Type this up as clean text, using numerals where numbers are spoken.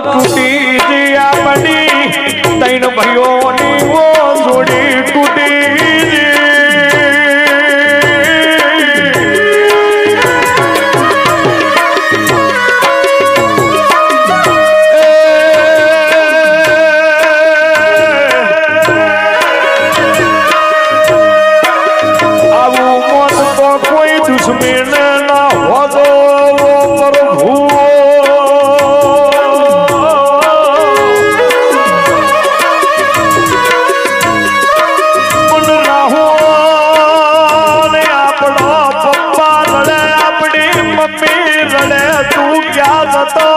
તૂટી જી આપણી તૈન ભાઈઓની વો જોડી તૂટી આવું મોત તો કોઈ દુશ્મન ના હોતો પ્રભુ તું ક્યાં જતો